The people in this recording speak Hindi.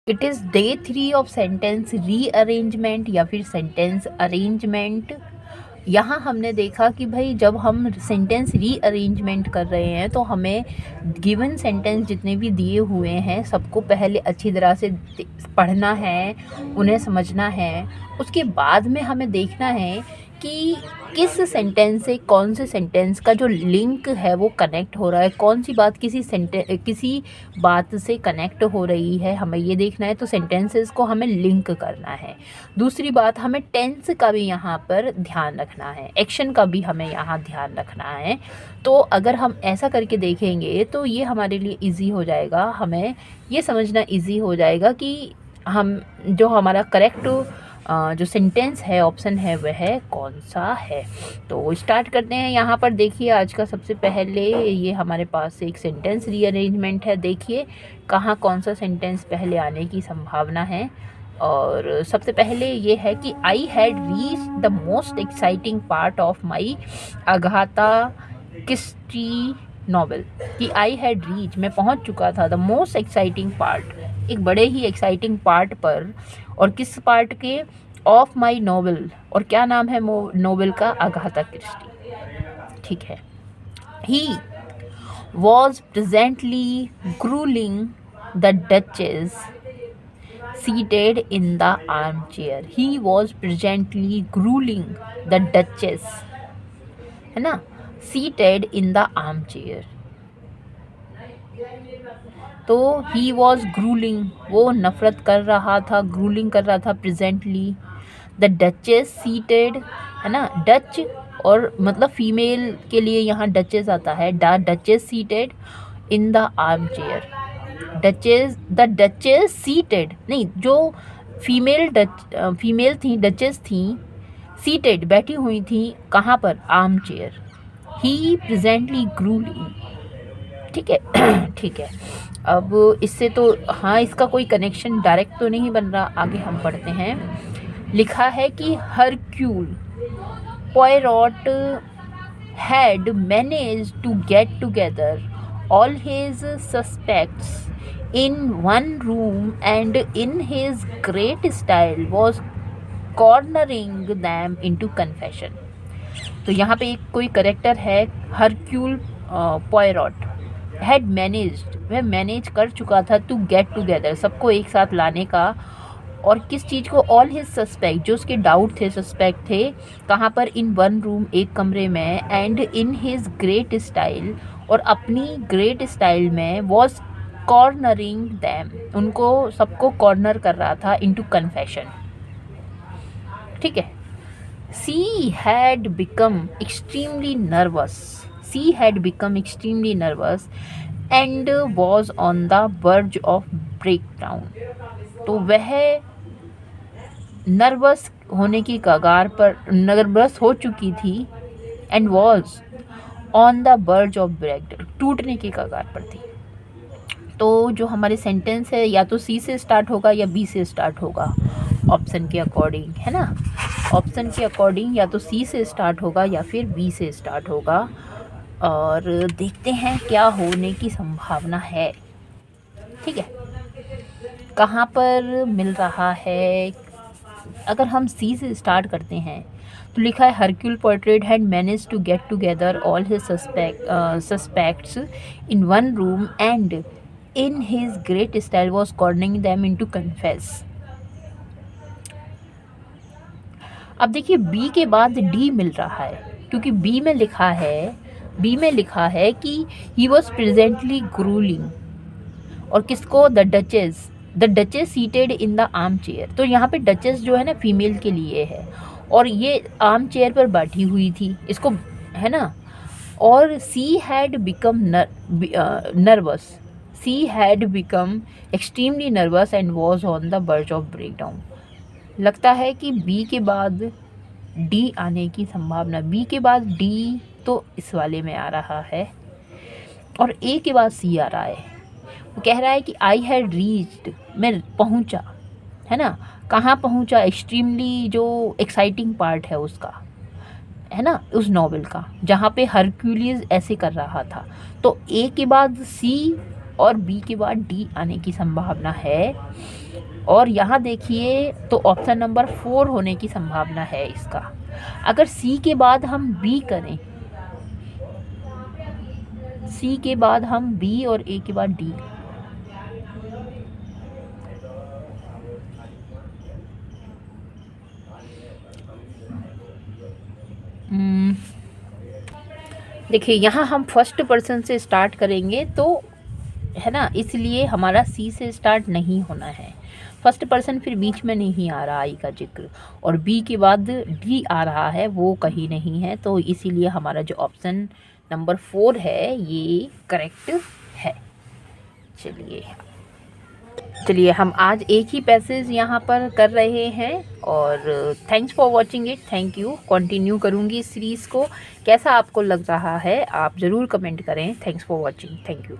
It is day 3 of sentence rearrangement या फिर सेंटेंस अरेंजमेंट। यहाँ हमने देखा कि भाई जब हम सेंटेंस रीअरेंजमेंट कर रहे हैं तो हमें गिवन सेंटेंस जितने भी दिए हुए हैं सबको पहले अच्छी तरह से पढ़ना है, उन्हें समझना है। उसके बाद में हमें देखना है कि किस सेंटेंस से कौन से सेंटेंस का जो लिंक है वो कनेक्ट हो रहा है, कौन सी बात किसी बात से कनेक्ट हो रही है, हमें ये देखना है। तो सेंटेंसेस को हमें लिंक करना है। दूसरी बात, हमें टेंस का भी यहाँ पर ध्यान रखना है, एक्शन का भी हमें यहाँ ध्यान रखना है। तो अगर हम ऐसा करके देखेंगे तो ये हमारे लिए इजी हो जाएगा, हमें ये समझना इजी हो जाएगा कि हम जो हमारा करेक्ट जो सेंटेंस है, ऑप्शन है, वह कौन सा है। तो स्टार्ट करते हैं। यहाँ पर देखिए, आज का सबसे पहले ये हमारे पास एक सेंटेंस रीअरेंजमेंट है। देखिए कहाँ कौन सा सेंटेंस पहले आने की संभावना है। और सबसे पहले ये है कि I had reach the most exciting part of my Agatha Christie novel. कि आई हैड रीच, मैं पहुंच चुका था, द मोस्ट एक्साइटिंग पार्ट, एक बड़े ही एक्साइटिंग पार्ट पर। और किस पार्ट के? Of my novel. और क्या नाम है नॉवेल का? Agatha Christie. ठीक है। He was presently grilling the duchess seated in the armchair. He was presently grueling the duchess, है ना, seated in the armchair। तो ही वॉज ग्रूलिंग, वो नफरत कर रहा था, ग्रूलिंग कर रहा था। प्रेजेंटली द डचेस सीटेड, है ना, डच और मतलब फीमेल के लिए यहाँ डचेस आता है। The duchess seated in the arm chair. The duchess seated नहीं, जो फीमेल थी, डचेस थी, सीटेड बैठी हुई थी, कहाँ पर? Arm chair. He presently grueling. ठीक है। ठीक है। अब इससे तो हाँ, इसका कोई कनेक्शन डायरेक्ट तो नहीं बन रहा। आगे हम पढ़ते हैं। लिखा है कि Hercule Poirot had manage to get together all his suspects in one room and in his great style was cornering them into confession. तो यहाँ पे एक कोई करेक्टर है, हरक्यूल पोयरॉट हैड मैनेज्ड, वह मैनेज कर चुका था, टू गेट टुगेदर, सबको एक साथ लाने का। और किस चीज़ को? ऑल हिज सस्पेक्ट, जो उसके डाउट थे, सस्पेक्ट थे, कहाँ पर? इन वन रूम, एक कमरे में, and in his great style, और अपनी ग्रेट स्टाइल में, वॉज कॉर्नरिंग दैम, उनको सबको कॉर्नर कर रहा था, इनटू कन्फेशन। ठीक है। She had become extremely nervous, she had become extremely nervous and was on the verge of breakdown। तो वह नर्वस होने की कगार पर, नर्वस हो चुकी थी, and was on the verge of breakdown, टूटने की कगार पर थी। तो जो हमारे सेंटेंस है या तो सी से स्टार्ट होगा या बी से स्टार्ट होगा, ऑप्शन के अकॉर्डिंग, है ना। ऑप्शन के अकॉर्डिंग या तो सी से स्टार्ट होगा या फिर बी से स्टार्ट होगा। और देखते हैं क्या होने की संभावना है। ठीक है। कहाँ पर मिल रहा है? अगर हम सी से स्टार्ट करते हैं तो लिखा है Hercule portrait had manage to get together all his suspects in one room and in his great style was cornering them into confess. अब देखिए बी के बाद डी मिल रहा है, क्योंकि बी में लिखा है कि ही वॉज प्रेजेंटली ग्रूलिंग, और किसको? The duchess seated in the arm chair. तो यहाँ पे डचेस जो है ना, फीमेल के लिए है, और ये आर्म चेयर पर बैठी हुई थी, इसको, है ना। और she had become nervous, she had become extremely nervous and was on the verge of breakdown. लगता है कि बी के बाद डी आने की संभावना, बी के बाद डी तो इस वाले में आ रहा है, और ए के बाद सी आ रहा है। वो कह रहा है कि आई हैड रीच्ड, मैं पहुंचा, है ना। कहाँ पहुंचा? एक्सट्रीमली जो एक्साइटिंग पार्ट है उसका, है ना, उस नॉवेल का, जहाँ पे हरक्यूलिस ऐसे कर रहा था। तो ए के बाद सी और बी के बाद डी आने की संभावना है। और यहाँ देखिए तो ऑप्शन नंबर 4 होने की संभावना है इसका। अगर सी के बाद हम बी करें, सी के बाद हम बी और ए के बाद डी, देखिए यहाँ हम फर्स्ट पर्सन से स्टार्ट करेंगे तो है ना, इसलिए हमारा सी से स्टार्ट नहीं होना है। फर्स्ट पर्सन फिर बीच में नहीं आ रहा आई का जिक्र, और बी के बाद डी आ रहा है, वो कहीं नहीं है, तो इसीलिए हमारा जो ऑप्शन नंबर 4 है ये करेक्ट है। चलिए हम आज एक ही पैसेज यहाँ पर कर रहे हैं, और thanks for watching it. Thank you. Continue करूँगी इस सीरीज़ को। कैसा आपको लग रहा है आप ज़रूर कमेंट करें। Thanks for watching. Thank you.